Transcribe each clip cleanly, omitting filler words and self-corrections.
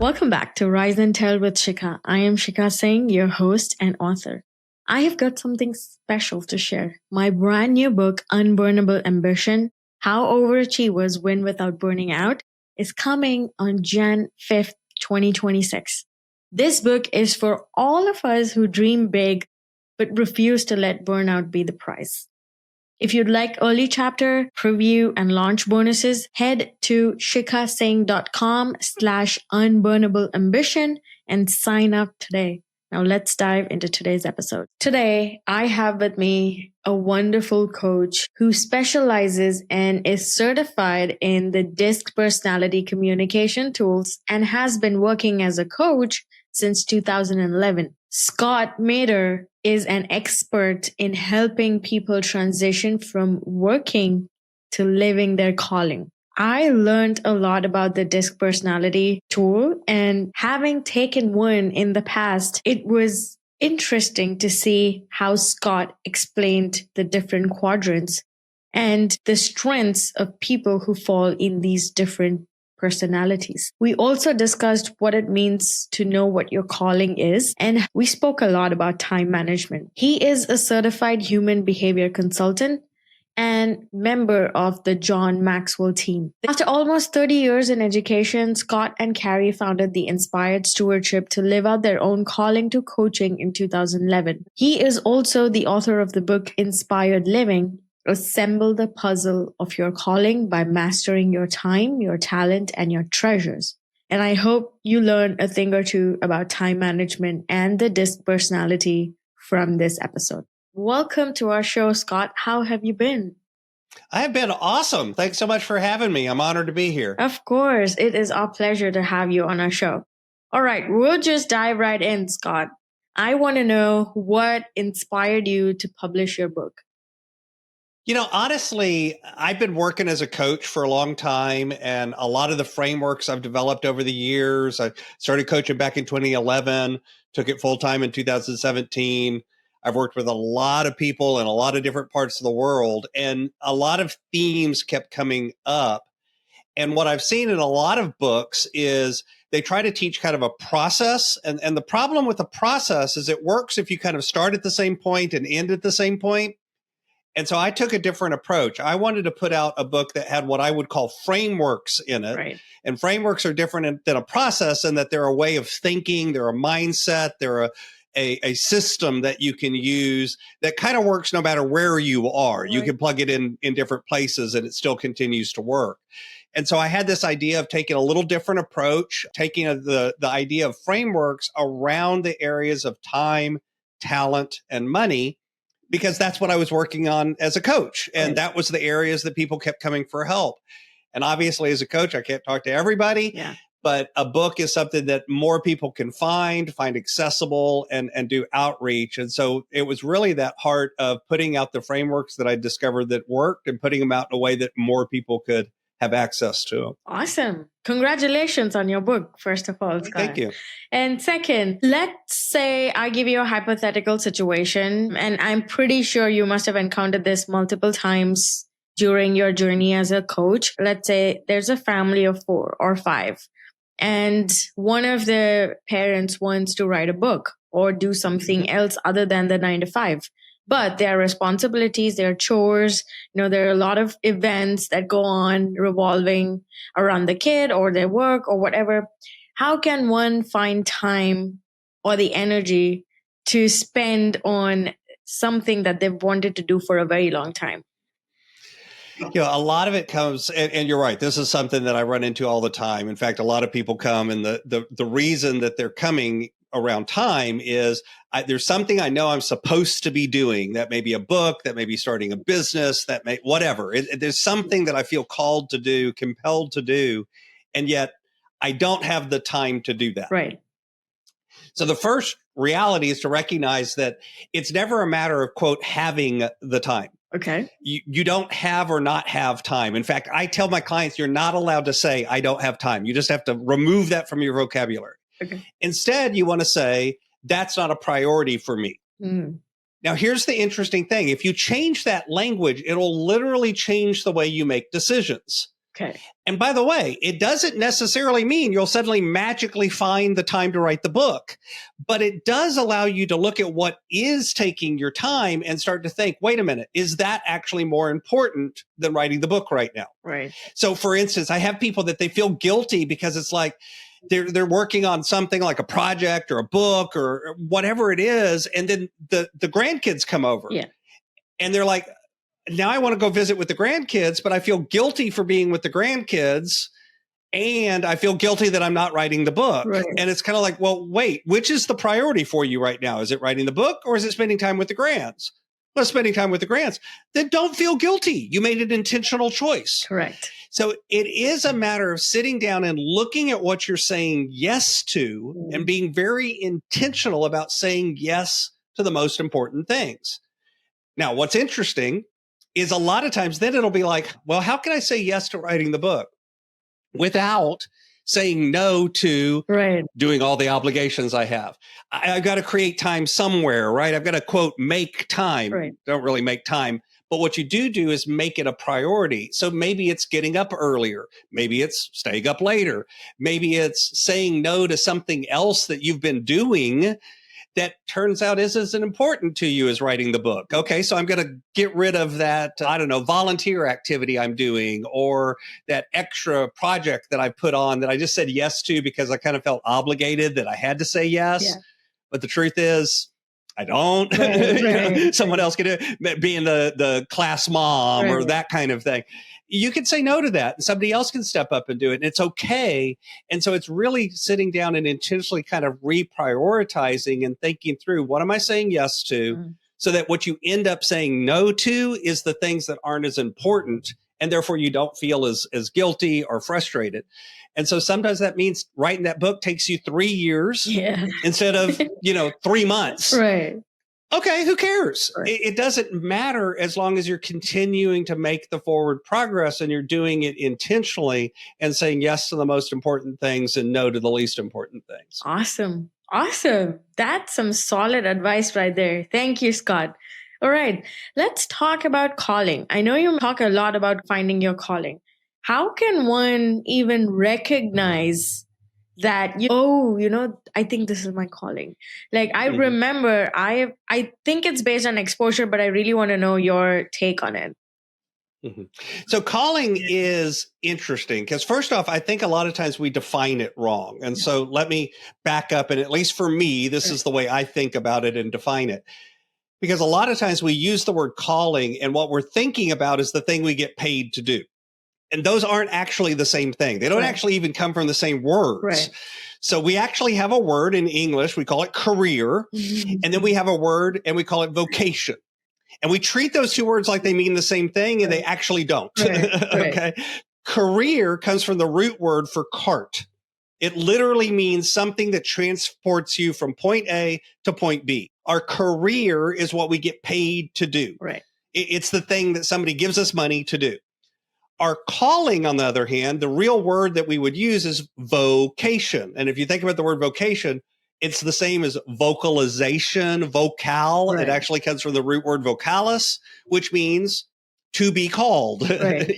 Welcome back to Rise and Tell with Sheekha. I am Sheekha Singh, your host and author. I have got something special to share. My brand new book, Unburnable Ambition, How Overachievers Win Without Burning Out, is coming on Jan 5th, 2026. This book is for all of us who dream big but refuse to let burnout be the price. If you'd like early chapter, preview, and launch bonuses, head to sheekasingh.com/unburnableambition and sign up today. Now let's dive into today's episode. Today, I have with me a wonderful coach who specializes and is certified in the DISC personality communication tools and has been working as a coach since 2011. Scott Maderer is an expert in helping people transition from working to living their calling. I learned a lot about the DISC personality tool, and having taken one in the past, it was interesting to see how Scott explained the different quadrants and the strengths of people who fall in these different personalities. We also discussed what it means to know what your calling is, and we spoke a lot about time management. He is a certified human behavior consultant and member of the John Maxwell team. After almost 30 years in education, Scott and Carrie founded the Inspired Stewardship to live out their own calling to coaching in 2011. He is also the author of the book Inspired Living, Assemble the Puzzle of Your Calling by Mastering Your Time, Your Talent, and Your Treasures. And I hope you learn a thing or two about time management and the DISC personality from this episode. Welcome to our show, Scott. How have you been? I have been awesome. Thanks so much for having me. I'm honored to be here. Of course. It is our pleasure to have you on our show. All right. We'll just dive right in, Scott. I want to know what inspired you to publish your book. You know, honestly, I've been working as a coach for a long time, and a lot of the frameworks I've developed over the years, I started coaching back in 2011, took it full time in 2017. I've worked with a lot of people in a lot of different parts of the world, and a lot of themes kept coming up. And what I've seen in a lot of books is they try to teach kind of a process. And the problem with the process is it works if you kind of start at the same point and end at the same point. And so I took a different approach. I wanted to put out a book that had what I would call frameworks in it. Right. And frameworks are different than a process in that they're a way of thinking, they're a mindset, they're a system that you can use that kind of works no matter where you are. Right. You can plug it in different places and it still continues to work. And so I had this idea of taking a little different approach, taking the idea of frameworks around the areas of time, talent, and money, because that's what I was working on as a coach. And right. That was the areas that people kept coming for help. And obviously, as a coach, I can't talk to everybody. Yeah. But a book is something that more people can find accessible, and do outreach. And so it was really that heart of putting out the frameworks that I discovered that worked and putting them out in a way that more people could have access to them. Awesome. Congratulations on your book, first of all, Scott. Thank you. And second, let's say I give you a hypothetical situation, and I'm pretty sure you must have encountered this multiple times during your journey as a coach. Let's say there's a family of 4 or 5. And one of the parents wants to write a book or do something else other than the 9 to 5. But there are responsibilities, there are chores, there are a lot of events that go on revolving around the kid or their work or whatever. How can one find time or the energy to spend on something that they've wanted to do for a very long time? A lot of it comes, and you're right, this is something that I run into all the time. In fact, a lot of people come, and the reason that they're coming around time is there's something I know I'm supposed to be doing. That may be a book, that may be starting a business, that may, whatever. There's something that I feel called to do, compelled to do, and yet I don't have the time to do that. Right. So the first reality is to recognize that it's never a matter of, quote, having the time. Okay. You don't have or not have time. In fact, I tell my clients, you're not allowed to say, I don't have time. You just have to remove that from your vocabulary. Okay. Instead, you want to say, that's not a priority for me. Mm. Now, here's the interesting thing. If you change that language, it'll literally change the way you make decisions. Okay. And by the way, it doesn't necessarily mean you'll suddenly magically find the time to write the book, but it does allow you to look at what is taking your time and start to think, wait a minute, is that actually more important than writing the book right now? Right. So for instance, I have people that they feel guilty because it's like they're working on something like a project or a book or whatever it is. And then the grandkids come over. Yeah. And they're like, now I want to go visit with the grandkids, but I feel guilty for being with the grandkids. And I feel guilty that I'm not writing the book. Right. And it's kind of like, well, wait, which is the priority for you right now? Is it writing the book or is it spending time with the grands? Well, spending time with the grands. Then don't feel guilty. You made an intentional choice. Correct. So it is a matter of sitting down and looking at what you're saying yes to and being very intentional about saying yes to the most important things. Now, what's interesting is a lot of times then it'll be like, well, how can I say yes to writing the book without saying no to doing all the obligations I have? I've got to create time somewhere, right? I've got to, quote, make time. Right. Don't really make time. But what you do is make it a priority. So maybe it's getting up earlier. Maybe it's staying up later. Maybe it's saying no to something else that you've been doing that turns out isn't as important to you as writing the book. Okay, so I'm going to get rid of that, I don't know, volunteer activity I'm doing or that extra project that I put on that I just said yes to because I kind of felt obligated that I had to say yes. Yeah. But the truth is, I don't. Right. Someone else can do it, being the class mom or that kind of thing. You can say no to that and somebody else can step up and do it and it's okay. And so it's really sitting down and intentionally kind of reprioritizing and thinking through, what am I saying yes to? So that what you end up saying no to is the things that aren't as important. And therefore you don't feel as guilty or frustrated. And so sometimes that means writing that book takes you 3 years instead of, 3 months. Right. Okay, who cares? Right. It doesn't matter as long as you're continuing to make the forward progress and you're doing it intentionally and saying yes to the most important things and no to the least important things. Awesome. That's some solid advice right there. Thank you, Scott. All right, let's talk about calling. I know you talk a lot about finding your calling. How can one even recognize that, I think this is my calling? Like, I remember, I think it's based on exposure, but I really want to know your take on it. So calling is interesting because first off, I think a lot of times we define it wrong. And so let me back up. And at least for me, this is the way I think about it and define it. Because a lot of times we use the word calling and what we're thinking about is the thing we get paid to do. And those aren't actually the same thing. They don't actually even come from the same words. Right. So we actually have a word in English. We call it career. And then we have a word and we call it vocation. And we treat those two words like they mean the same thing and they actually don't. Okay. Career comes from the root word for cart. It literally means something that transports you from point A to point B. Our career is what we get paid to do. Right. It's the thing that somebody gives us money to do. Our calling, on the other hand, the real word that we would use is vocation. And if you think about the word vocation, it's the same as vocalization, vocal. Right. It actually comes from the root word vocalis, which means to be called. Right.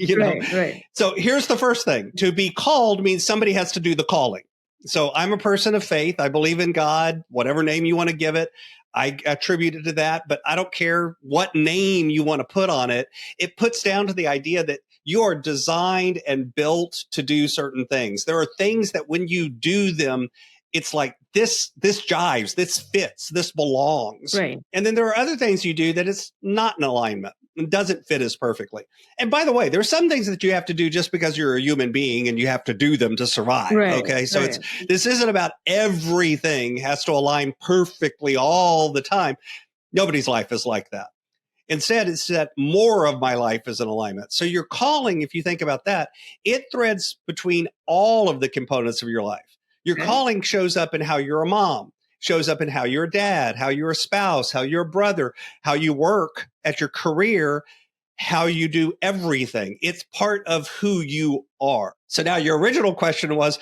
Right. So here's the first thing. To be called means somebody has to do the calling. So I'm a person of faith. I believe in God, whatever name you want to give it. I attribute it to that, but I don't care what name you want to put on it. It puts down to the idea that you are designed and built to do certain things. There are things that when you do them, it's like this jives, this fits, this belongs. Right. And then there are other things you do that it's not in alignment and doesn't fit as perfectly. And by the way, there are some things that you have to do just because you're a human being and you have to do them to survive. Right. Okay. So this isn't about everything has to align perfectly all the time. Nobody's life is like that. Instead, it's that more of my life is in alignment. So your calling, if you think about that, it threads between all of the components of your life. Your calling shows up in how you're a mom, shows up in how you're a dad, how you're a spouse, how you're a brother, how you work at your career, how you do everything. It's part of who you are. So now your original question was,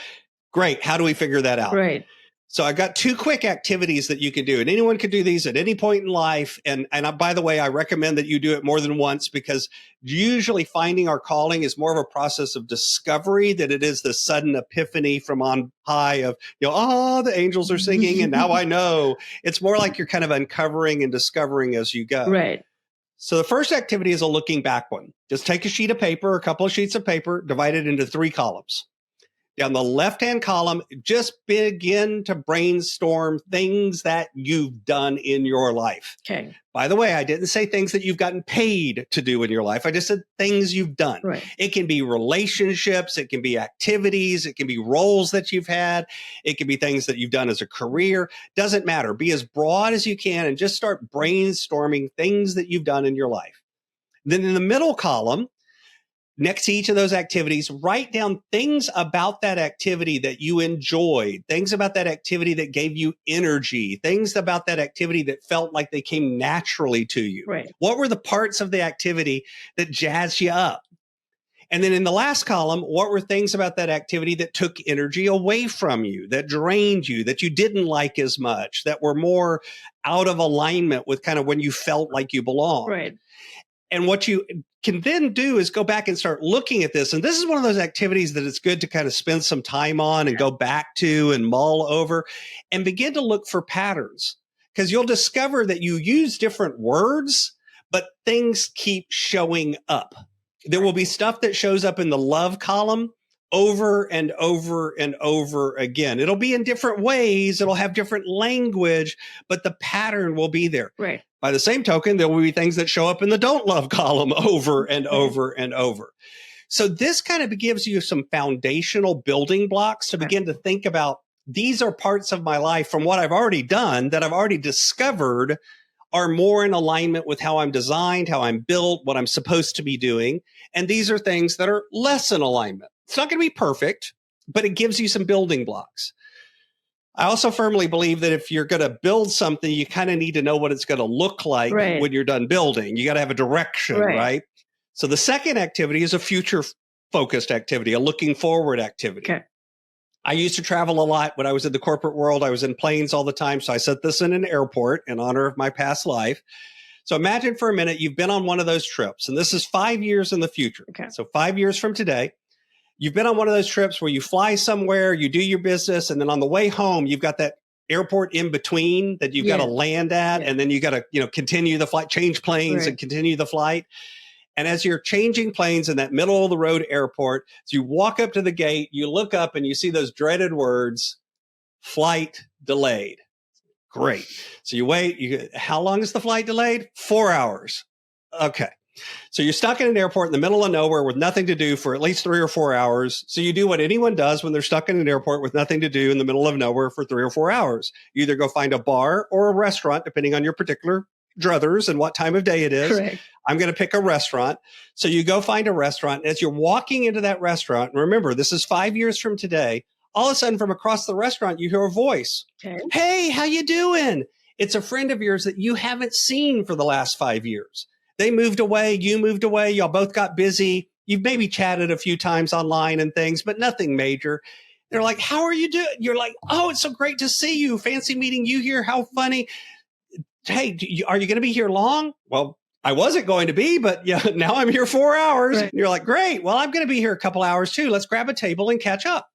great, how do we figure that out? Right. So I got 2 quick activities that you can do, and anyone can do these at any point in life. And by the way, I recommend that you do it more than once, because usually finding our calling is more of a process of discovery than it is the sudden epiphany from on high of, oh, the angels are singing and now I know. It's more like you're kind of uncovering and discovering as you go. Right. So the first activity is a looking back one. Just take a sheet of paper, a couple of sheets of paper, divide it into 3 columns. Down the left-hand column, just begin to brainstorm things that you've done in your life. Okay. By the way, I didn't say things that you've gotten paid to do in your life. I just said things you've done. Right. It can be relationships. It can be activities. It can be roles that you've had. It can be things that you've done as a career. Doesn't matter. Be as broad as you can and just start brainstorming things that you've done in your life. Then in the middle column, next to each of those activities, write down things about that activity that you enjoyed, things about that activity that gave you energy, things about that activity that felt like they came naturally to you. Right. What were the parts of the activity that jazzed you up? And then in the last column, what were things about that activity that took energy away from you, that drained you, that you didn't like as much, that were more out of alignment with kind of when you felt like you belonged? Right. And what you can then do is go back and start looking at this. And this is one of those activities that it's good to kind of spend some time on and go back to and mull over and begin to look for patterns, because you'll discover that you use different words, but things keep showing up. There will be stuff that shows up in the love column over and over and over again. It'll be in different ways. It'll have different language, but the pattern will be there. Right. By the same token, there will be things that show up in the don't love column over and over and over. So this kind of gives you some foundational building blocks to begin to think about, these are parts of my life from what I've already done that I've already discovered are more in alignment with how I'm designed, how I'm built, what I'm supposed to be doing. And these are things that are less in alignment. It's not going to be perfect, but it gives you some building blocks. I also firmly believe that if you're going to build something, you kind of need to know what it's going to look like when you're done building. You got to have a direction, right? So the second activity is a future focused activity, a looking forward activity. Okay. I used to travel a lot when I was in the corporate world. I was in planes all the time. So I set this in an airport in honor of my past life. So imagine for a minute, you've been on one of those trips, and this is 5 years in the future. Okay. So 5 years from today, you've been on one of those trips where you fly somewhere, you do your business, and then on the way home, you've got that airport in between that you've got to land at, and then you got to, continue the flight, change planes and continue the flight. And as you're changing planes in that middle of the road airport, so you walk up to the gate, you look up and you see those dreaded words, flight delayed. Great. So you wait. How long is the flight delayed? 4 hours. Okay. So you're stuck in an airport in the middle of nowhere with nothing to do for at least 3 or 4 hours. So you do what anyone does when they're stuck in an airport with nothing to do in the middle of nowhere for 3 or 4 hours. You either go find a bar or a restaurant, depending on your particular druthers and what time of day it is. Correct. I'm going to pick a restaurant. So you go find a restaurant. As you're walking into that restaurant, and remember, this is 5 years from today, all of a sudden from across the restaurant, you hear a voice. Okay. Hey, how you doing? It's a friend of yours that you haven't seen for the last 5 years. They moved away. You moved away. Y'all both got busy. You've maybe chatted a few times online and things, but nothing major. They're like, how are you doing? You're like, oh, it's so great to see you. Fancy meeting you here. How funny. Hey, are you going to be here long? Well, I wasn't going to be, but now I'm here 4 hours. Right. And you're like, great. Well, I'm going to be here a couple hours too. Let's grab a table and catch up.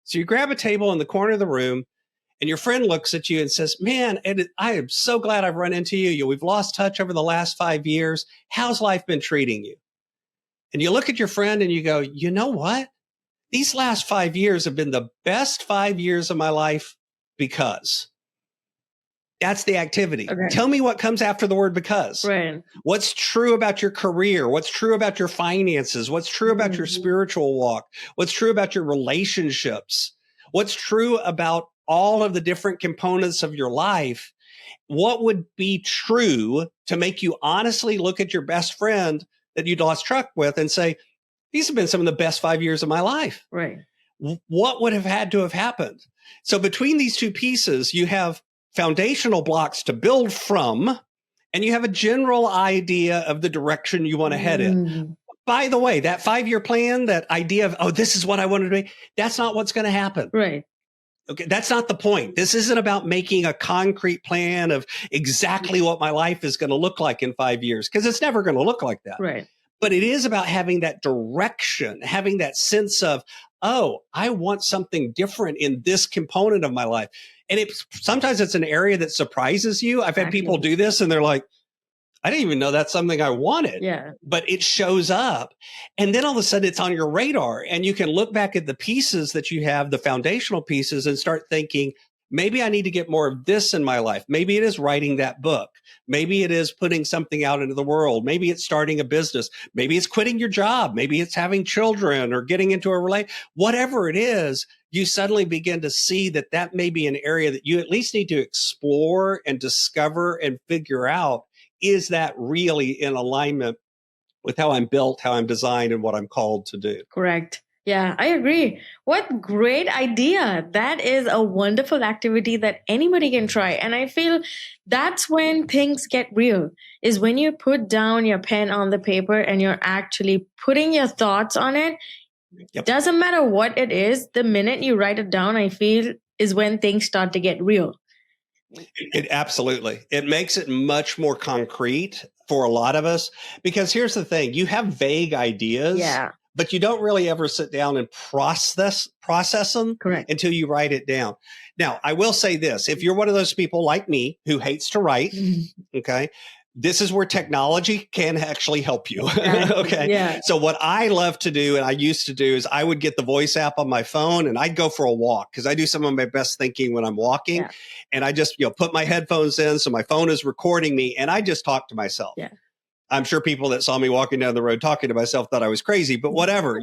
So you grab a table in the corner of the room, and your friend looks at you and says, man, I am so glad I've run into you. We've lost touch over the last 5 years. How's life been treating you? And you look at your friend and you go, you know what? These last 5 years have been the best 5 years of my life because. That's the activity. Okay. Tell me what comes after the word because. Right. What's true about your career? What's true about your finances? What's true about your spiritual walk? What's true about your relationships? What's true about all of the different components of your life? What would be true to make you honestly look at your best friend that you'd lost track with and say, these have been some of the best 5 years of my life? Right. What would have had to have happened? So between these two pieces, you have foundational blocks to build from, and you have a general idea of the direction you want to head in. By the way, that 5 year plan, that idea of, oh, this is what I want to do, that's not what's going to happen. Right. Okay, that's not the point. This isn't about making a concrete plan of exactly what my life is going to look like in 5 years, because it's never going to look like that. Right. But it is about having that direction, having that sense of, oh, I want something different in this component of my life. And sometimes it's an area that surprises you. I've had people do this and they're like, I didn't even know that's something I wanted. Yeah. But it shows up. And then all of a sudden it's on your radar and you can look back at the pieces that you have, the foundational pieces, and start thinking, maybe I need to get more of this in my life. Maybe it is writing that book. Maybe it is putting something out into the world. Maybe it's starting a business. Maybe it's quitting your job. Maybe it's having children or getting into a relationship. Whatever it is, you suddenly begin to see that that may be an area that you at least need to explore and discover and figure out. Is that really in alignment with how I'm built, how I'm designed, and what I'm called to do? Correct. Yeah, I agree. What great idea. That is a wonderful activity that anybody can try. And I feel that's when things get real, is when you put down your pen on the paper and you're actually putting your thoughts on it. Yep. Doesn't matter what it is, the minute you write it down, I feel, is when things start to get real. Absolutely. It makes it much more concrete for a lot of us, because here's the thing, you have vague ideas, but you don't really ever sit down and process them. Correct. Until you write it down. Now, I will say this, if you're one of those people like me who hates to write, okay, this is where technology can actually help you. Okay. Yeah. So what I love to do, and I used to do, is I would get the voice app on my phone and I'd go for a walk, because I do some of my best thinking when I'm walking. Yeah. And I just, put my headphones in. So my phone is recording me and I just talk to myself. Yeah. I'm sure people that saw me walking down the road talking to myself thought I was crazy, but whatever,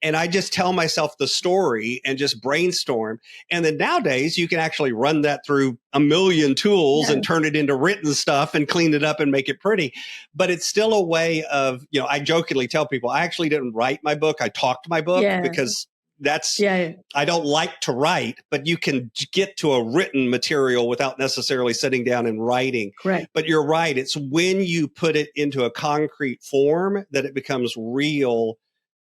and I just tell myself the story and just brainstorm. And then nowadays you can actually run that through a million tools and turn it into written stuff and clean it up and make it pretty. But it's still a way of, I jokingly tell people, I actually didn't write my book. I talked my book because I don't like to write, but you can get to a written material without necessarily sitting down and writing. Right. But you're right. It's when you put it into a concrete form that it becomes real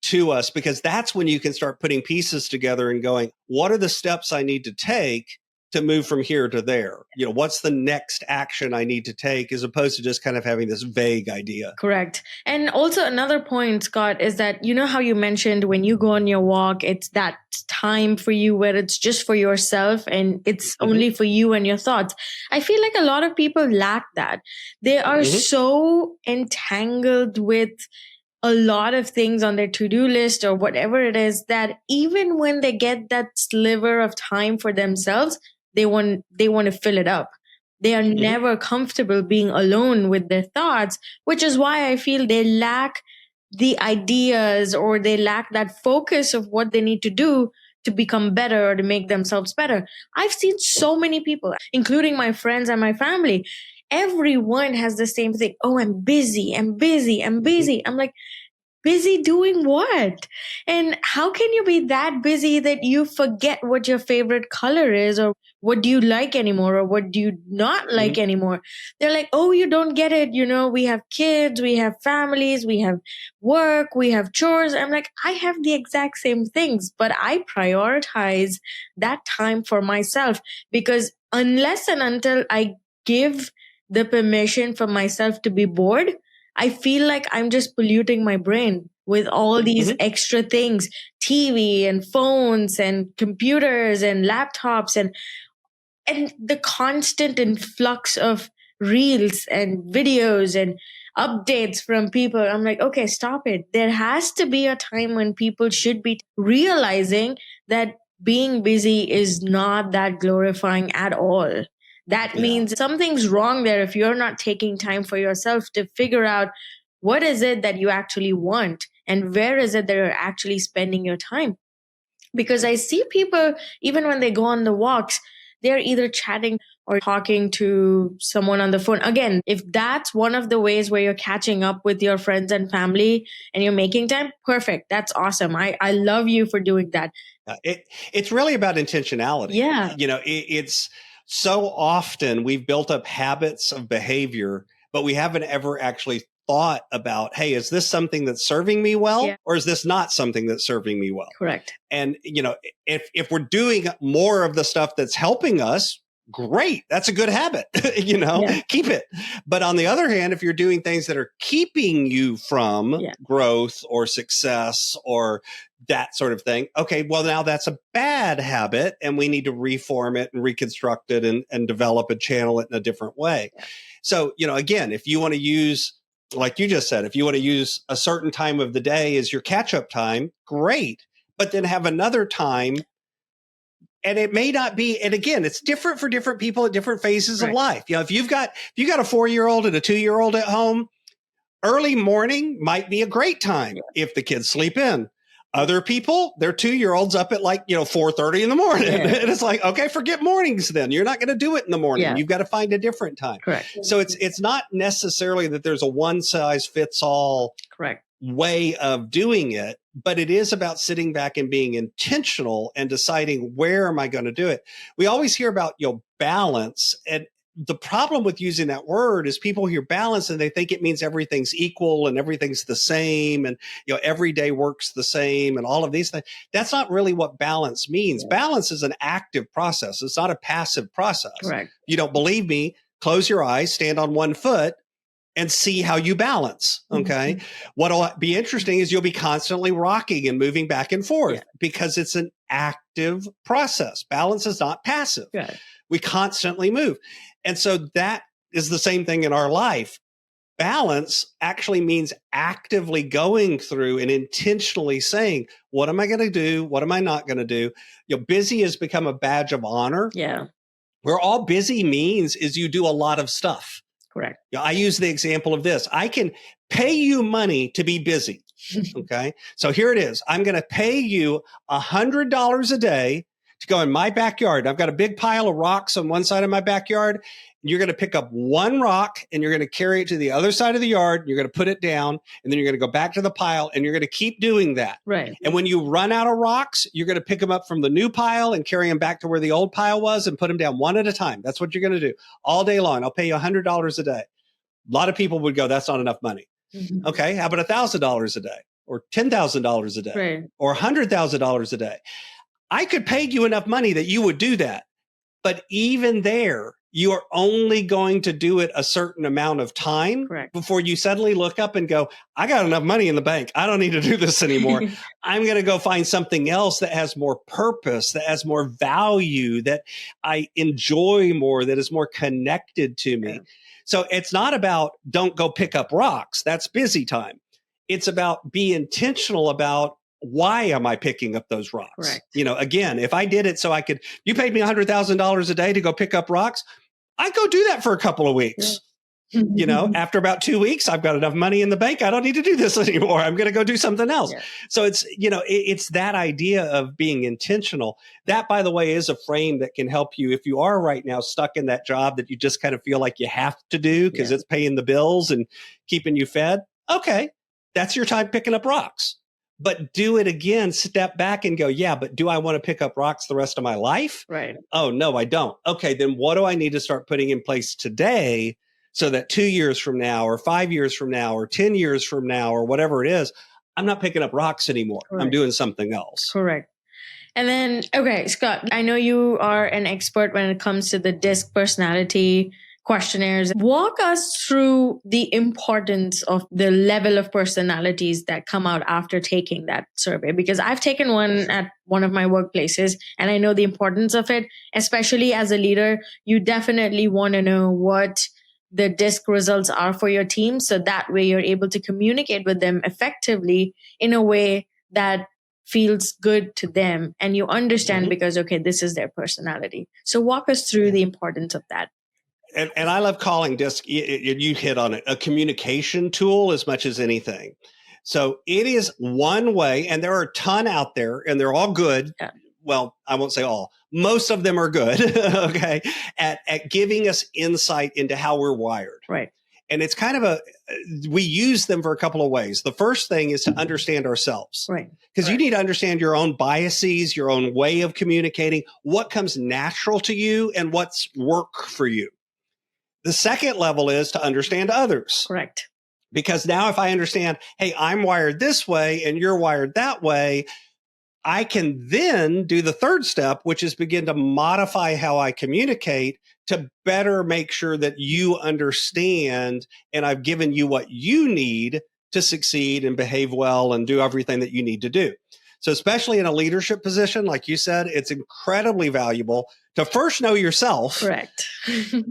to us, because that's when you can start putting pieces together and going, what are the steps I need to take to move from here to there? What's the next action I need to take, as opposed to just kind of having this vague idea. Correct. And also another point, Scott, is that, how you mentioned when you go on your walk, it's that time for you where it's just for yourself and it's only for you and your thoughts. I feel like a lot of people lack that. They are so entangled with a lot of things on their to-do list or whatever it is, that even when they get that sliver of time for themselves, they want to fill it up. They are never comfortable being alone with their thoughts, which is why I feel they lack the ideas, or they lack that focus of what they need to do to become better or to make themselves better. I've seen so many people, including my friends and my family. Everyone has the same thing. Oh, I'm busy. I'm like, busy doing what? And how can you be that busy that you forget what your favorite color is, or what do you like anymore, or what do you not like anymore? They're like, oh, you don't get it. We have kids, we have families, we have work, we have chores. I'm like, I have the exact same things, but I prioritize that time for myself, because unless and until I give the permission for myself to be bored, I feel like I'm just polluting my brain with all these extra things, TV and phones and computers and laptops and the constant influx of reels and videos and updates from people. I'm like, okay, stop it. There has to be a time when people should be realizing that being busy is not that glorifying at all. That means something's wrong there if you're not taking time for yourself to figure out what is it that you actually want and where is it that you're actually spending your time. Because I see people, even when they go on the walks, they're either chatting or talking to someone on the phone. Again, if that's one of the ways where you're catching up with your friends and family and you're making time, perfect. That's awesome. I love you for doing that. It's really about intentionality. Yeah. It's so often we've built up habits of behavior, but we haven't ever actually thought about, hey, is this something that's serving me well? Yeah. Or is this not something that's serving me well? Correct. And, if we're doing more of the stuff that's helping us, great. That's a good habit, keep it. But on the other hand, if you're doing things that are keeping you from growth or success or that sort of thing, okay, well, now that's a bad habit and we need to reform it and reconstruct it and develop and channel it in a different way. Yeah. So, again, if you want to use, like you just said, if you want to use a certain time of the day as your catch-up time, great. But then have another time. And it may not be, and again, it's different for different people at different phases of life. If you've got a 4-year-old and a 2-year-old at home, early morning might be a great time if the kids sleep in. Other people, their 2-year-olds up at 4:30 in the morning. Yeah. And it's like, okay, forget mornings then. You're not going to do it in the morning. Yeah. You've got to find a different time. Correct. So it's not necessarily that there's a one size fits all way of doing it, but it is about sitting back and being intentional and deciding, where am I going to do it? We always hear about, balance. And the problem with using that word is people hear balance and they think it means everything's equal and everything's the same and, every day works the same and all of these things. That's not really what balance means. Yeah. Balance is an active process. It's not a passive process. Correct. You don't believe me? Close your eyes, stand on one foot, and see how you balance. Okay. Mm-hmm. What'll be interesting is you'll be constantly rocking and moving back and forth because it's an active process. Balance is not passive. Yeah. We constantly move. And so that is the same thing in our life. Balance actually means actively going through and intentionally saying, what am I going to do? What am I not going to do? Busy has become a badge of honor. Yeah. Where all busy means is you do a lot of stuff. Correct. I use the example of this. I can pay you money to be busy. Okay. So here it is. I'm going to pay you $100 a day to go in my backyard. I've got a big pile of rocks on one side of my backyard. You're going to pick up one rock and you're going to carry it to the other side of the yard. You're going to put it down and then you're going to go back to the pile and you're going to keep doing that. Right. And when you run out of rocks, you're going to pick them up from the new pile and carry them back to where the old pile was and put them down one at a time. That's what you're going to do all day long. I'll pay you $100 a day. A lot of people would go, that's not enough money. Mm-hmm. Okay. How about $1,000 a day or $10,000 a day or $100,000 a day? I could pay you enough money that you would do that. But even there, you are only going to do it a certain amount of time before you suddenly look up and go, I got enough money in the bank. I don't need to do this anymore. I'm going to go find something else that has more purpose, that has more value, that I enjoy more, that is more connected to me. Yeah. So it's not about don't go pick up rocks. That's busy time. It's about be intentional about, why am I picking up those rocks? Correct. Again, if I did it so you paid me $100,000 a day to go pick up rocks, I'd go do that for a couple of weeks. Yeah. After about 2 weeks, I've got enough money in the bank. I don't need to do this anymore. I'm going to go do something else. Yeah. So it's, it's that idea of being intentional. That, by the way, is a frame that can help you if you are right now stuck in that job that you just kind of feel like you have to do because it's paying the bills and keeping you fed. Okay. That's your time picking up rocks. But do it again, step back and go, yeah, but do I want to pick up rocks the rest of my life? Right. Oh, no, I don't. Okay, then what do I need to start putting in place today so that 2 years from now or 5 years from now or 10 years from now or whatever it is, I'm not picking up rocks anymore. Correct. I'm doing something else. Correct. And then, okay, Scott, I know you are an expert when it comes to the DISC personality questionnaires. Walk us through the importance of the level of personalities that come out after taking that survey, because I've taken one at one of my workplaces and I know the importance of it, especially as a leader. You definitely want to know what the DISC results are for your team. So that way you're able to communicate with them effectively in a way that feels good to them and you understand because, okay, this is their personality. So walk us through the importance of that. And I love calling DISC, you hit on it, a communication tool as much as anything. So it is one way, and there are a ton out there, and they're all good. Yeah. Well, I won't say all. Most of them are good, okay, at giving us insight into how we're wired. Right. And it's kind of we use them for a couple of ways. The first thing is to understand ourselves. Right. Because you need to understand your own biases, your own way of communicating, what comes natural to you, and what's work for you. The second level is to understand others. Correct. Because now if I understand, hey, I'm wired this way and you're wired that way, I can then do the third step, which is begin to modify how I communicate to better make sure that you understand and I've given you what you need to succeed and behave well and do everything that you need to do. So especially in a leadership position, like you said, it's incredibly valuable to first know yourself. Correct.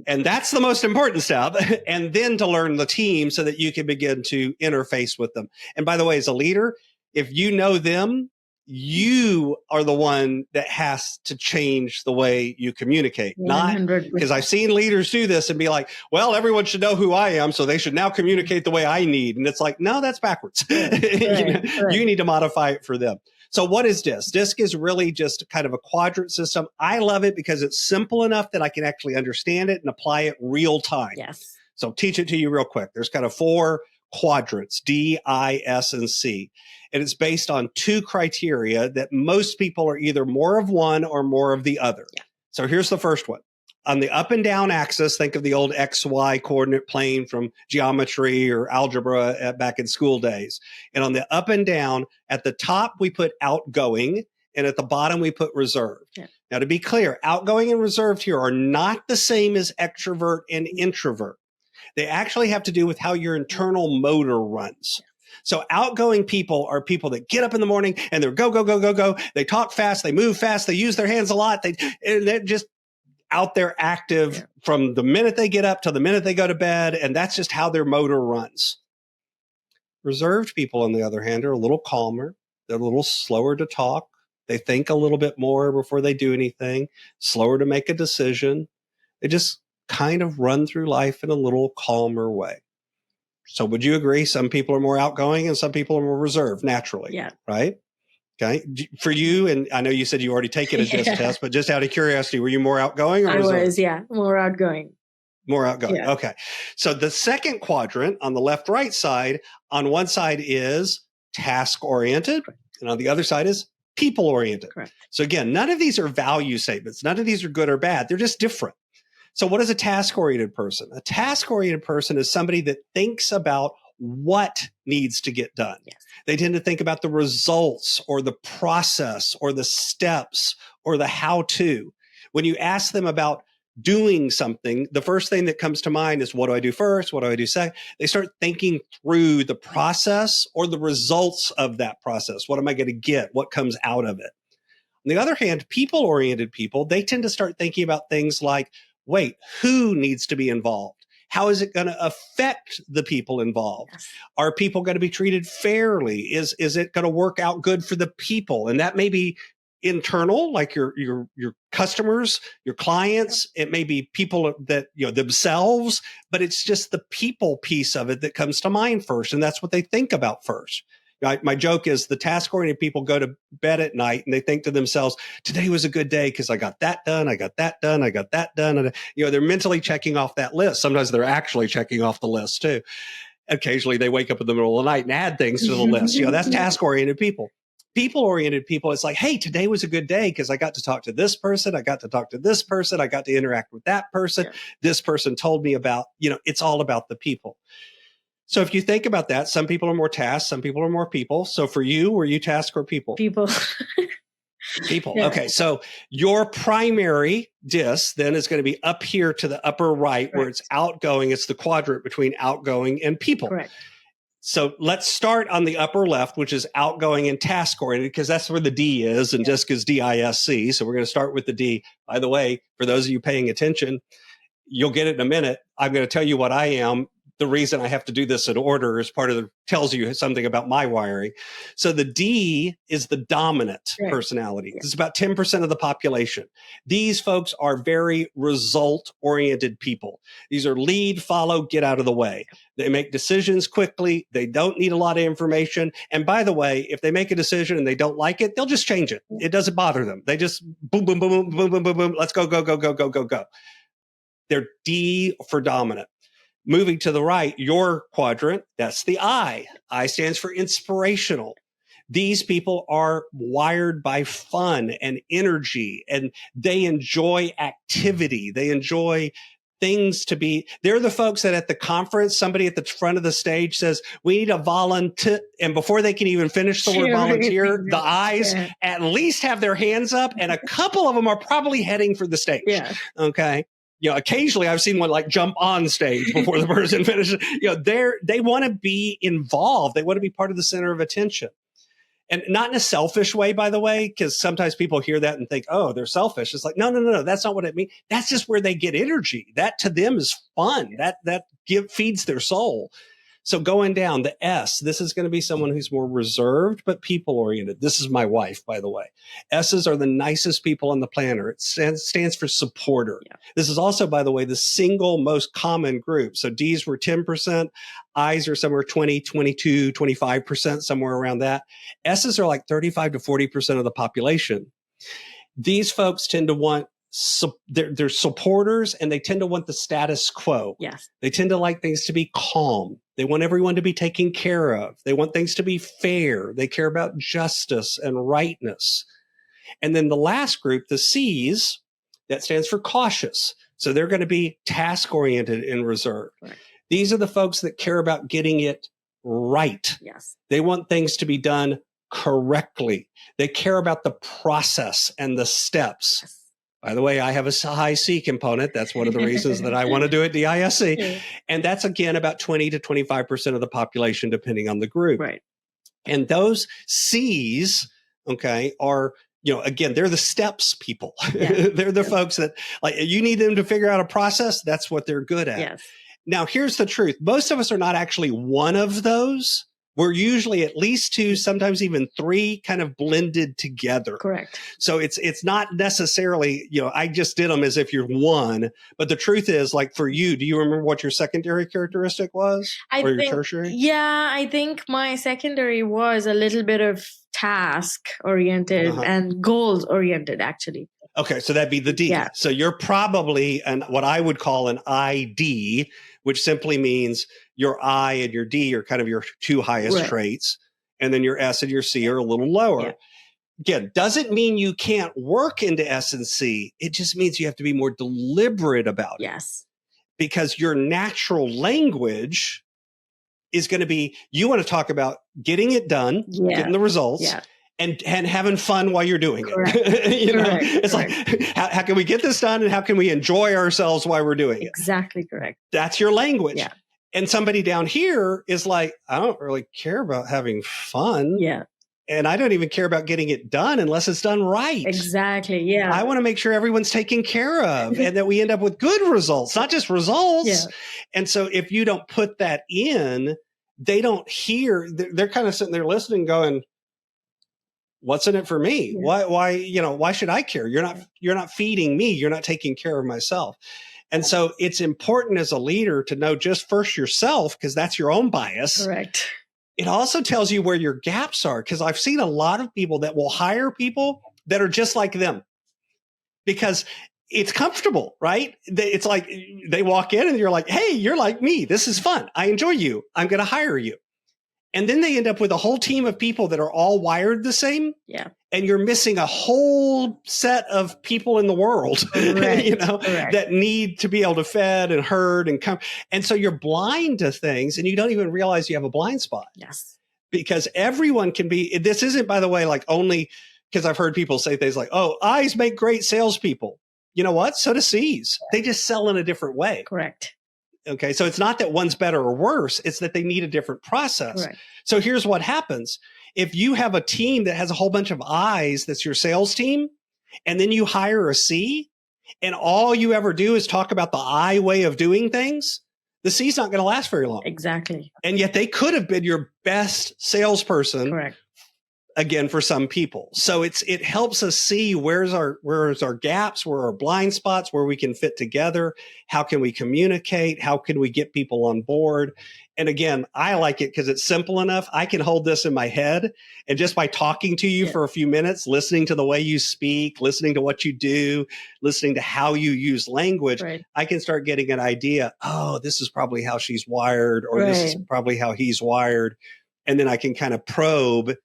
And that's the most important step. And then to learn the team so that you can begin to interface with them. And by the way, as a leader, if you know them, you are the one that has to change the way you communicate. 100%. Not because I've seen leaders do this and be like, well, everyone should know who I am, so they should now communicate the way I need. And it's like, no, that's backwards. Right. You need to modify it for them. So what is DISC? DISC is really just kind of a quadrant system. I love it because it's simple enough that I can actually understand it and apply it real time. Yes. So teach it to you real quick. There's kind of 4 quadrants, D, I, S, and C. And it's based on 2 criteria that most people are either more of one or more of the other. Yeah. So here's the first one. On the up and down axis, think of the old XY coordinate plane from geometry or algebra back in school days. And on the up and down, at the top, we put outgoing, and at the bottom, we put reserved. Yeah. Now, to be clear, outgoing and reserved here are not the same as extrovert and introvert. They actually have to do with how your internal motor runs. So outgoing people are people that get up in the morning and they're go, go, go, go, go. They talk fast. They move fast. They use their hands a lot. They're just out there active from the minute they get up to the minute they go to bed. And that's just how their motor runs. Reserved people, on the other hand, are a little calmer. They're a little slower to talk. They think a little bit more before they do anything, slower to make a decision. They just kind of run through life in a little calmer way. So would you agree some people are more outgoing and some people are more reserved naturally? Yeah. Right? Okay. For you, and I know you said you already taken a DISC test, but just out of curiosity, were you more outgoing or reserved? I was, yeah, more outgoing. More outgoing. Yeah. Okay. So the second quadrant on the left-right side, on one side is task-oriented, and on the other side is people-oriented. Correct. So again, none of these are value statements. None of these are good or bad. They're just different. So what is a task-oriented person? A task-oriented person is somebody that thinks about what needs to get done. Yes. They tend to think about the results or the process or the steps or the how-to. When you ask them about doing something, the first thing that comes to mind is, what do I do first? What do I do second? They start thinking through the process or the results of that process. What am I going to get? What comes out of it? On the other hand, people-oriented people, they tend to start thinking about things like, wait, who needs to be involved? How is it going to affect the people involved? Yes. Are people going to be treated fairly? Is it going to work out good for the people? And that may be internal, like your customers, your clients. It may be people that, themselves, but it's just the people piece of it that comes to mind first. And that's what they think about first. My joke is the task-oriented people go to bed at night and they think to themselves, today was a good day because I got that done, I got that done, I got that done. And, they're mentally checking off that list. Sometimes they're actually checking off the list too. Occasionally they wake up in the middle of the night and add things to the list. That's task-oriented people. People-oriented people, it's like, hey, today was a good day because I got to talk to this person. I got to talk to this person. I got to interact with that person. Yeah. This person told me about, it's all about the people. So if you think about that, some people are more task, some people are more people. So for you, were you task or people? People. People. Yeah. Okay. So your primary DISC then is going to be up here to the upper right. Correct. Where it's outgoing. It's the quadrant between outgoing and people. Correct. So let's start on the upper left, which is outgoing and task oriented, because that's where the D is, and DISC is DISC. So we're going to start with the D. By the way, for those of you paying attention, you'll get it in a minute. I'm going to tell you what I am. The reason I have to do this in order is tells you something about my wiring. So the D is the dominant personality. Yeah. It's about 10% of the population. These folks are very result-oriented people. These are lead, follow, get out of the way. They make decisions quickly. They don't need a lot of information. And by the way, if they make a decision and they don't like it, they'll just change it. It doesn't bother them. They just boom, boom, boom, boom, boom, boom, boom. Let's go, go, go, go, go, go, go. They're D for dominant. Moving to the right, your quadrant, that's the I. I stands for inspirational. These people are wired by fun and energy, and they enjoy activity. They enjoy things to be. They're the folks that at the conference, somebody at the front of the stage says, we need a volunteer. And before they can even finish the word volunteer, the eyes at least have their hands up, and a couple of them are probably heading for the stage. Yeah. Okay. Occasionally I've seen one like jump on stage before the person finishes. They want to be involved. They want to be part of the center of attention. And not in a selfish way, by the way, because sometimes people hear that and think, oh, they're selfish. It's like, no. That's not what it means. That's just where they get energy. That to them is fun. That feeds their soul. So going down the S, this is going to be someone who's more reserved, but people oriented. This is my wife, by the way. S's are the nicest people on the planet. It stands for supporter. Yeah. This is also, by the way, the single most common group. So D's were 10%. I's are somewhere 20, 22, 25%, somewhere around that. S's are like 35 to 40% of the population. These folks tend to want they're supporters, and they tend to want the status quo. Yes. They tend to like things to be calm. They want everyone to be taken care of. They want things to be fair. They care about justice and rightness. And then the last group, the C's, that stands for cautious. So they're going to be task oriented and reserved. Right. These are the folks that care about getting it right. Yes. They want things to be done correctly. They care about the process and the steps. Yes. By the way, I have a high C component. That's one of the reasons that I want to do it DISC. Yeah. And that's, again, about 20 to 25% of the population, depending on the group. Right. And those C's, okay, are, again, they're the steps people. Yeah. They're the folks that, like, you need them to figure out a process. That's what they're good at. Yes. Now, here's the truth. Most of us are not actually one of those. We're usually at least two, sometimes even three, kind of blended together. Correct. So it's not necessarily, I just did them as if you're one. But the truth is, like for you, do you remember what your secondary characteristic was? Your tertiary? Yeah, I think my secondary was a little bit of task oriented and goals oriented, actually. Okay, so that'd be the D. Yeah. So you're probably what I would call an ID, which simply means your I and your D are kind of your two highest traits. And then your S and your C are a little lower. Yeah. Again, doesn't mean you can't work into S and C. It just means you have to be more deliberate about it. Yes. Because your natural language is going to be, you want to talk about getting it done, getting the results. Yeah. And having fun while you're doing it. Correct. It's like, how can we get this done, and how can we enjoy ourselves while we're doing it? Exactly correct. That's your language. Yeah. And somebody down here is like, I don't really care about having fun. Yeah. And I don't even care about getting it done unless it's done right. Exactly. Yeah. I want to make sure everyone's taken care of and that we end up with good results, not just results. Yeah. And so if you don't put that in, they don't hear, they're kind of sitting there listening going, what's in it for me? Yeah. Why should I care? You're not feeding me. You're not taking care of myself. And so it's important as a leader to know just first yourself, because that's your own bias. Correct. It also tells you where your gaps are, because I've seen a lot of people that will hire people that are just like them because it's comfortable, right? It's like they walk in and you're like, hey, you're like me. This is fun. I enjoy you. I'm going to hire you. And then they end up with a whole team of people that are all wired the same. Yeah. And you're missing a whole set of people in the world, that need to be able to fed and heard and come. And so you're blind to things and you don't even realize you have a blind spot. Yes. Because everyone can be, this isn't, by the way, like only because I've heard people say things like, oh, I's make great salespeople. You know what? So do C's. They just sell in a different way. Correct. Okay. So it's not that one's better or worse. It's that they need a different process. Correct. So here's what happens. If you have a team that has a whole bunch of I's, that's your sales team, and then you hire a C, and all you ever do is talk about the I way of doing things, the C's not going to last very long. Exactly. And yet they could have been your best salesperson. Correct. Again, for some people. So it helps us see where's our gaps, where are our blind spots, where we can fit together. How can we communicate? How can we get people on board? And again, I like it because it's simple enough. I can hold this in my head, and just by talking to you for a few minutes, listening to the way you speak, listening to what you do, listening to how you use language, I can start getting an idea. Oh, this is probably how she's wired, or this is probably how he's wired. And then I can kind of probe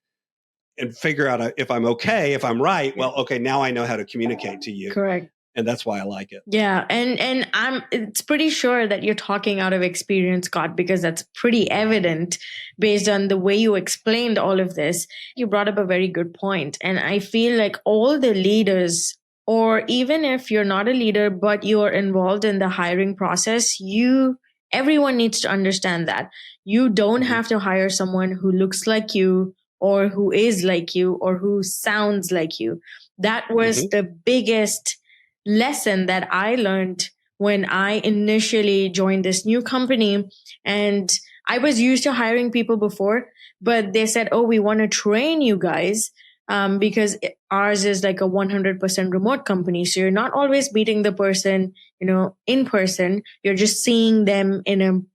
and figure out if I'm okay, if I'm right. Well, okay, now I know how to communicate to you. Correct. And that's why I like it. Yeah. And it's pretty sure that you're talking out of experience, Scott, because that's pretty evident based on the way you explained all of this. You brought up a very good point. And I feel like all the leaders, or even if you're not a leader, but you're involved in the hiring process, everyone needs to understand that you don't have to hire someone who looks like you or who is like you or who sounds like you. That was the biggest lesson that I learned when I initially joined this new company. And I was used to hiring people before, but they said, oh, we want to train you guys because ours is like a 100% remote company. So you're not always meeting the person, in person. You're just seeing them in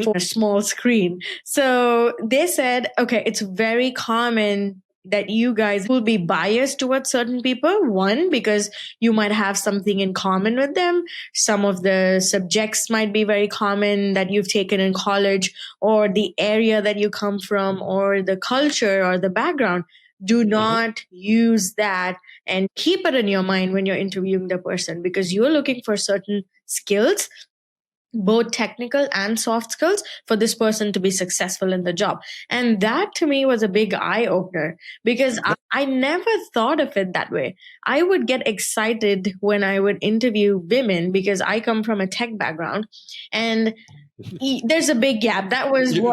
for a small screen. So they said, okay, it's very common that you guys will be biased towards certain people. One, because you might have something in common with them. Some of the subjects might be very common that you've taken in college, or the area that you come from, or the culture or the background. Do not use that and keep it in your mind when you're interviewing the person, because you're looking for certain skills, both technical and soft skills, for this person to be successful in the job. And that to me was a big eye opener, because I never thought of it that way. I would get excited when I would interview women because I come from a tech background, and there's a big gap. That was you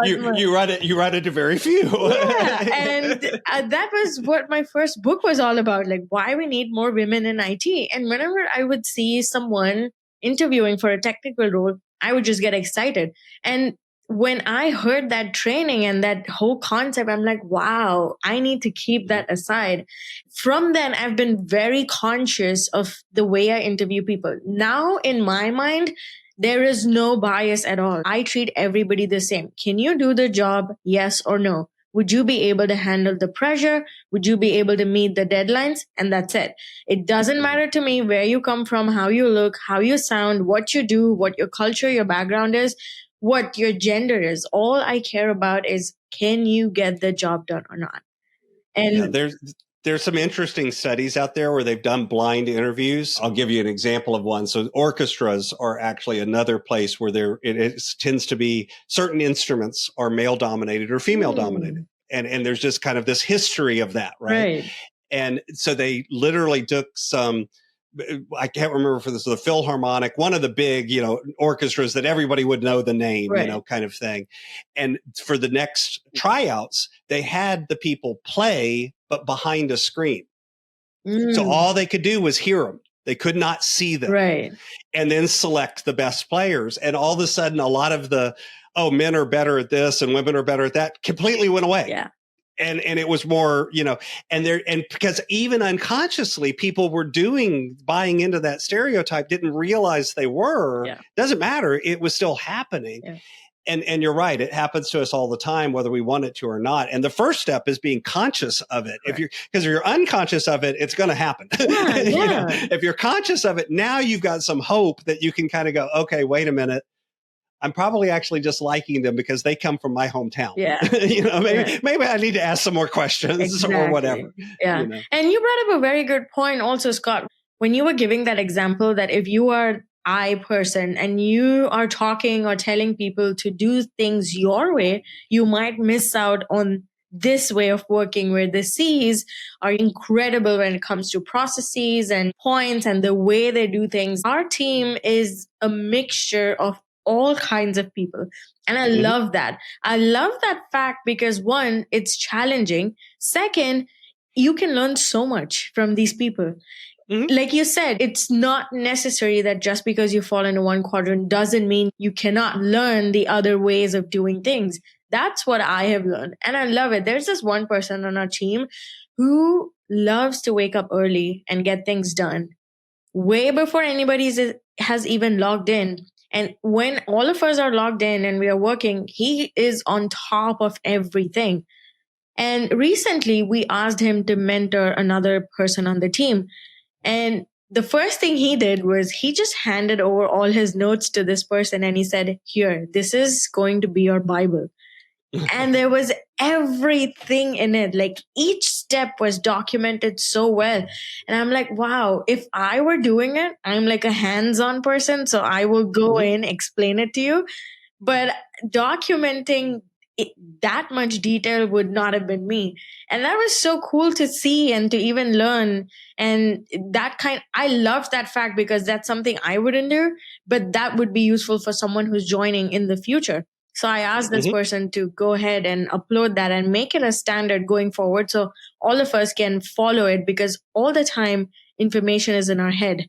write it to very few. Yeah, and that was what my first book was all about, like why we need more women in IT. And whenever I would see someone interviewing for a technical role, I would just get excited. And when I heard that training and that whole concept, I'm like, wow, I need to keep that aside. From then, I've been very conscious of the way I interview people. Now, in my mind, there is no bias at all. I treat everybody the same. Can you do the job? Yes or no? Would you be able to handle the pressure? Would you be able to meet the deadlines? And that's it. It doesn't matter to me where you come from, how you look, how you sound, what you do, what your culture, your background is, what your gender is. All I care about is, can you get the job done or not? And there's some interesting studies out there where they've done blind interviews. I'll give you an example of one. So orchestras are actually another place where it tends to be certain instruments are male dominated or female dominated. And there's just kind of this history of that, right? And so they literally took some, I can't remember if this was the Philharmonic, one of the big, orchestras that everybody would know the name, kind of thing. And for the next tryouts, they had the people play, but behind a screen. So all they could do was hear them. They could not see them. Right. And then select the best players. And all of a sudden, a lot of the, men are better at this and women are better at that, completely went away. Yeah. And it was more, and because even unconsciously people were buying into that stereotype, didn't realize they were. Doesn't matter. It was still happening. Yeah. And you're right. It happens to us all the time, whether we want it to or not. And the first step is being conscious of it. Right. Because if you're unconscious of it, it's going to happen. Yeah. If you're conscious of it, now you've got some hope that you can kind of go, okay, wait a minute. I'm probably actually just liking them because they come from my hometown. Yeah. Maybe I need to ask some more questions or whatever. Yeah. And you brought up a very good point also, Scott, when you were giving that example that if you are I person and you are talking or telling people to do things your way, you might miss out on this way of working, where the C's are incredible when it comes to processes and points and the way they do things. Our team is a mixture of all kinds of people. And I love that. I love that fact because one, it's challenging. Second, you can learn so much from these people. Like you said, it's not necessary that just because you fall into one quadrant doesn't mean you cannot learn the other ways of doing things. That's what I have learned. And I love it. There's this one person on our team who loves to wake up early and get things done way before anybody has even logged in. And when all of us are logged in and we are working, he is on top of everything. And recently we asked him to mentor another person on the team. And the first thing he did was he just handed over all his notes to this person and he said, here, this is going to be your Bible. And there was everything in it. Like each step was documented so well. And I'm like, wow, if I were doing it, I'm like a hands-on person. So I will go in, explain it to you. But documenting it, that much detail would not have been me. And that was so cool to see and to even learn. And I love that fact because that's something I wouldn't do, but that would be useful for someone who's joining in the future. So I asked this person to go ahead and upload that and make it a standard going forward so all of us can follow it, because all the time information is in our head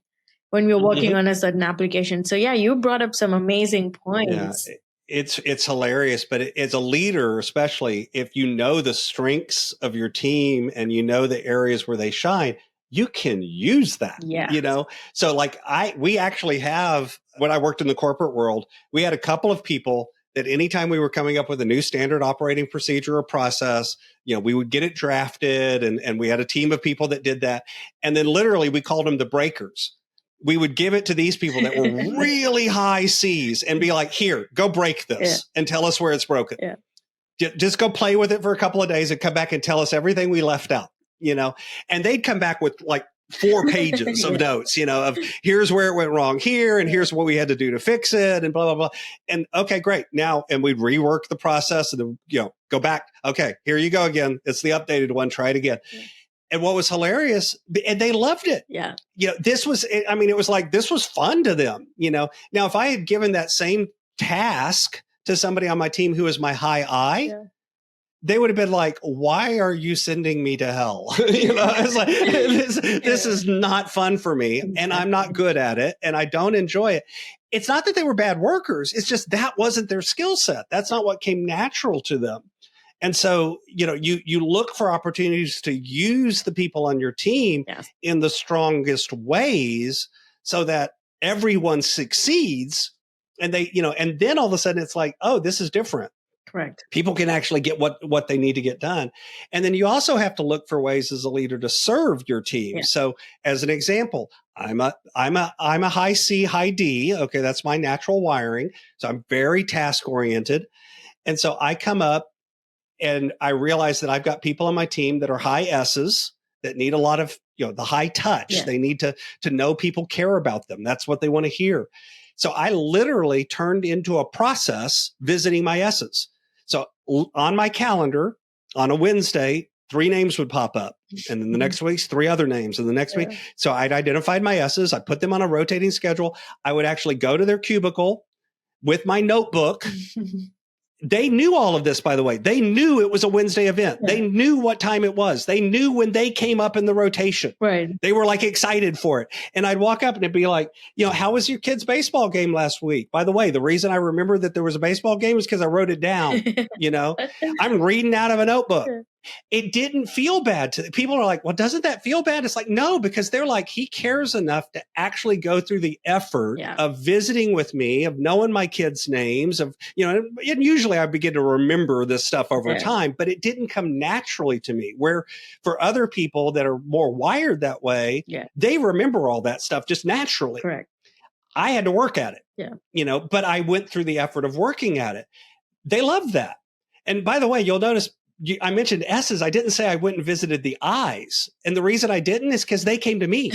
when we're working on a certain application. So yeah, you brought up some amazing points. Yeah, it's hilarious, but as a leader, especially if you know the strengths of your team and you know the areas where they shine, you can use that. Yeah. You know, so like we actually have, when I worked in the corporate world, we had a couple of people that anytime we were coming up with a new standard operating procedure or process, you know, we would get it drafted and we had a team of people that did that. And then literally we called them the breakers. We would give it to these people that were really high C's and be like, here, go break this and tell us where it's broken. Yeah. Just go play with it for a couple of days and come back and tell us everything we left out, you know, and they'd come back with like 4 pages of notes, you know, of here's where it went wrong here and here's what we had to do to fix it and blah, blah, blah. And okay, great. Now, and we'd rework the process and then, you know, go back. Okay, here you go again. It's the updated one. Try it again. Yeah. And what was hilarious, and they loved it. Yeah. You know, it was like, this was fun to them, you know. Now, if I had given that same task to somebody on my team who was my high I, they would have been like, why are you sending me to hell? You know, it's like, this is not fun for me and I'm not good at it and I don't enjoy it. It's not that they were bad workers. It's just that wasn't their skill set. That's not what came natural to them. And so, you know, you look for opportunities to use the people on your team in the strongest ways so that everyone succeeds. And they, you know, and then all of a sudden it's like, oh, this is different. Correct. People can actually get what they need to get done. And then you also have to look for ways as a leader to serve your team. Yeah. So as an example, I'm a high C, high D. Okay. That's my natural wiring. So I'm very task oriented. And so I come up and I realize that I've got people on my team that are high S's that need a lot of, you know, the high touch. Yeah. They need to know people care about them. That's what they want to hear. So I literally turned into a process visiting my S's. So on my calendar on a Wednesday, 3 names would pop up. And then the next week's 3 other names. And the next week. So I'd identified my S's. I put them on a rotating schedule. I would actually go to their cubicle with my notebook. They knew all of this, by the way. They knew it was a Wednesday event. Yeah. They knew what time it was. They knew when they came up in the rotation. Right. They were like excited for it. And I'd walk up and it'd be like, you know, how was your kid's baseball game last week? By the way, the reason I remember that there was a baseball game is because I wrote it down. You know, I'm reading out of a notebook. It didn't feel bad to people are like, well, doesn't that feel bad? It's like, no, because they're like, he cares enough to actually go through the effort of visiting with me, of knowing my kids' names, of, you know, and usually I begin to remember this stuff over time, but it didn't come naturally to me. Where for other people that are more wired that way, they remember all that stuff just naturally. Correct. I had to work at it, you know, but I went through the effort of working at it. They love that. And by the way, you'll notice, I mentioned S's. I didn't say I went and visited the I's. And the reason I didn't is because they came to me.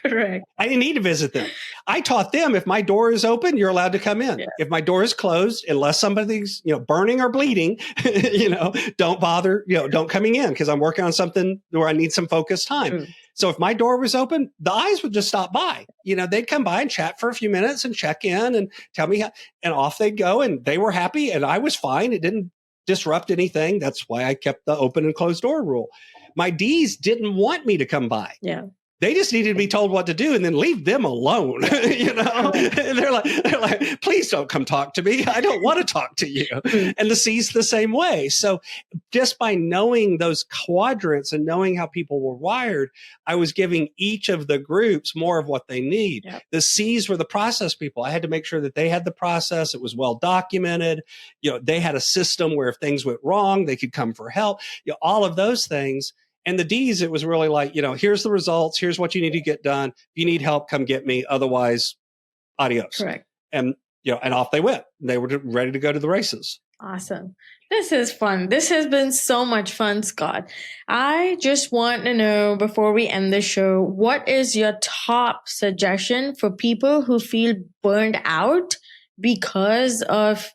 Correct. I didn't need to visit them. I taught them if my door is open, you're allowed to come in. Yeah. If my door is closed, unless somebody's, you know, burning or bleeding, you know, don't bother, you know, don't coming in because I'm working on something where I need some focused time. So if my door was open, the I's would just stop by. You know, they'd come by and chat for a few minutes and check in and tell me how, and off they'd go. And they were happy and I was fine. It didn't disrupt anything. That's why I kept the open and closed door rule. My D's didn't want me to come by. Yeah. They just needed to be told what to do and then leave them alone. You know, they're like, please don't come talk to me. I don't want to talk to you. And the C's the same way. So just by knowing those quadrants and knowing how people were wired, I was giving each of the groups more of what they need. Yep. The C's were the process people. I had to make sure that they had the process. It was well documented. You know, they had a system where if things went wrong, they could come for help. You know, all of those things. And the D's, it was really like, you know, here's the results. Here's what you need to get done. If you need help, come get me. Otherwise, adios. Correct. And, you know, and off they went. They were ready to go to the races. Awesome. This is fun. This has been so much fun, Scott. I just want to know before we end the show, what is your top suggestion for people who feel burned out because of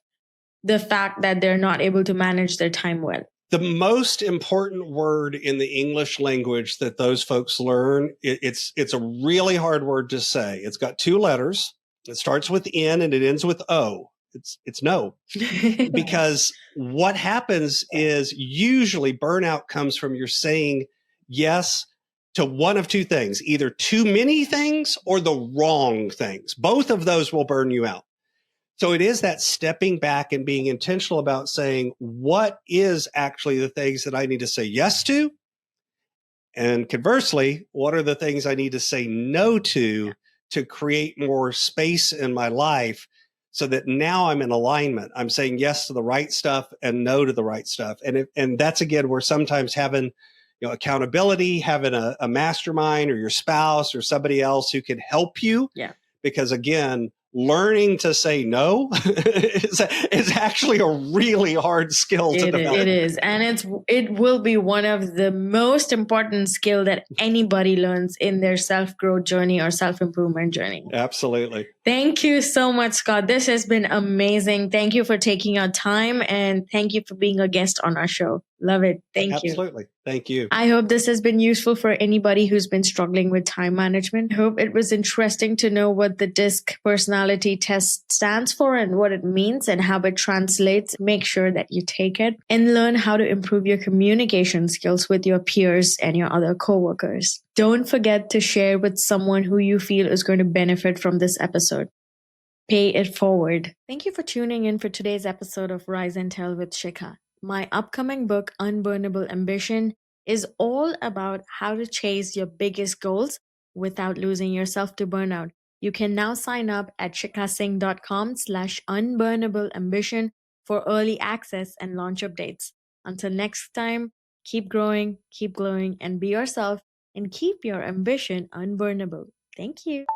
the fact that they're not able to manage their time well? The most important word in the English language that those folks learn, it's a really hard word to say. It's got 2 letters. It starts with N and it ends with O. It's no. Because what happens is usually burnout comes from you're saying yes to one of 2 things, either too many things or the wrong things. Both of those will burn you out. So it is that stepping back and being intentional about saying, what is actually the things that I need to say yes to? And conversely, what are the things I need to say no to create more space in my life so that now I'm in alignment? I'm saying yes to the right stuff and no to the right stuff. And that's again where sometimes having accountability, having a mastermind or your spouse or somebody else who can help you. Yeah. Because again, learning to say no is actually a really hard skill to develop. It is. And it will be one of the most important skill that anybody learns in their self-growth journey or self-improvement journey. Absolutely. Thank you so much, Scott. This has been amazing. Thank you for taking your time and thank you for being a guest on our show. Love it. Thank you. Absolutely. Thank you. I hope this has been useful for anybody who's been struggling with time management. Hope it was interesting to know what the DISC personality test stands for and what it means and how it translates. Make sure that you take it and learn how to improve your communication skills with your peers and your other coworkers. Don't forget to share with someone who you feel is going to benefit from this episode. Pay it forward. Thank you for tuning in for today's episode of Rise and Tell with Sheekha. My upcoming book, Unburnable Ambition, is all about how to chase your biggest goals without losing yourself to burnout. You can now sign up at sheekhaSingh.com/unburnableambition for early access and launch updates. Until next time, keep growing, keep glowing, and be yourself, and keep your ambition unburnable. Thank you.